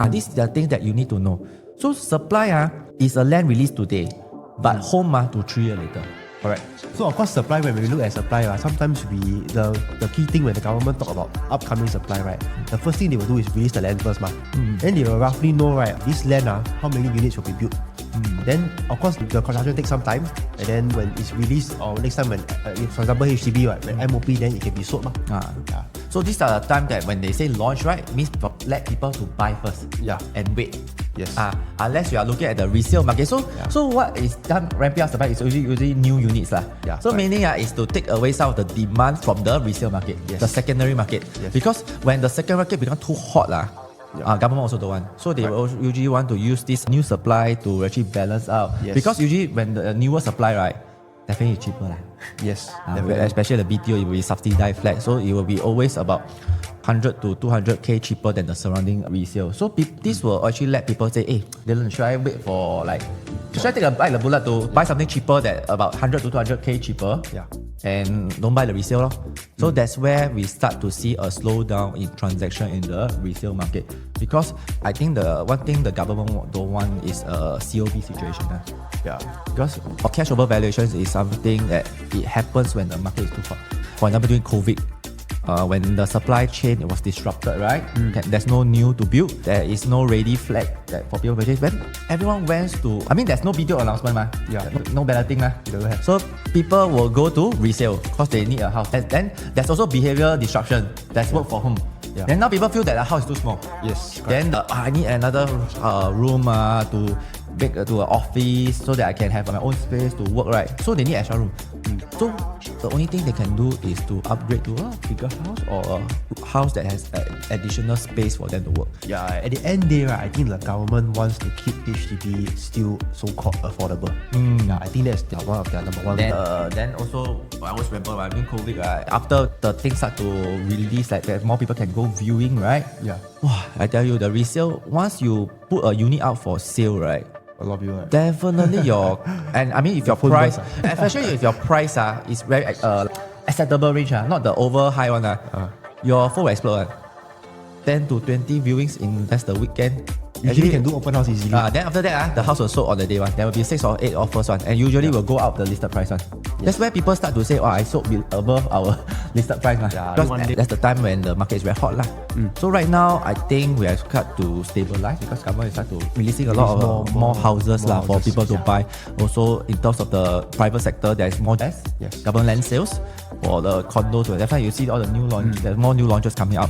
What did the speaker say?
This is the thing that you need to know. So supply is a land release today, but home 2 3 years later. Correct. So of course supply, when we look at supply, sometimes the key thing when the government talk about upcoming supply, right, the first thing they will do is release the land first. Then they will roughly know, right, this land, how many units will be built. Then of course the construction takes some time, and then when it's released, or next time when for example HDB, right, when MOP, then it can be sold. So these are the time that when they say launch, right, means let people to buy first and wait. Yes. Unless you are looking at the resale market. So what is done ramping up supply is usually new units. So meaning is to take away some of the demand from the resale market, the secondary market. Because when the secondary market becomes too hot, government also don't want. So they will usually want to use this new supply to actually balance out. Because usually when the newer supply, right, definitely cheaper. Yes. Especially the BTO, it will be subsidized flat. So it will be always about 100 to 200k cheaper than the surrounding resale. So this will actually let people say, hey, Dylan, should I wait for should I take a bite of the bullet to buy something cheaper that about 100 to 200k cheaper? And don't buy the resale. So that's where we start to see a slowdown in transaction in the resale market. Because I think the one thing the government don't want is a COV situation. Because cash over valuations is something that it happens when the market is too hot. For example, during COVID, when the supply chain was disrupted, right? There's no new to build. There is no ready flag that for people to purchase. When everyone went to, there's no video announcement, no balloting, so people will go to resale because they need a house. And then there's also behavior disruption. That's work for home. Then now people feel that the house is too small. Yes. Then I need another room to make to an office so that I can have my own space to work, right? So they need extra room. So the only thing they can do is to upgrade to a bigger house or a house that has additional space for them to work. At the end day, right, I think the government wants to keep HDB still so-called affordable. I think that's one of their number one. Then also, I always remember during COVID, right, after the things start to release, that more people can go viewing, right? I tell you, the resale, once you put a unit out for sale, right, a lot of people, right? Definitely if your price, especially if your price is very acceptable range, not the over high one, your phone will explode. 10 to 20 viewings in that's the weekend. Usually can do open house easily. Then after that, the house will sold on the day one. There will be 6 or 8 offers one, and usually will go up the listed price one. That's where people start to say, I sold above our listed price. Because that's the time when the market is very hot. So right now, I think we have got to stabilize because government start to releasing a lot of more houses for people to buy. Also, in terms of the private sector, there is more government land sales for the condos. That's why you see all the new launch. There's more new launches coming out.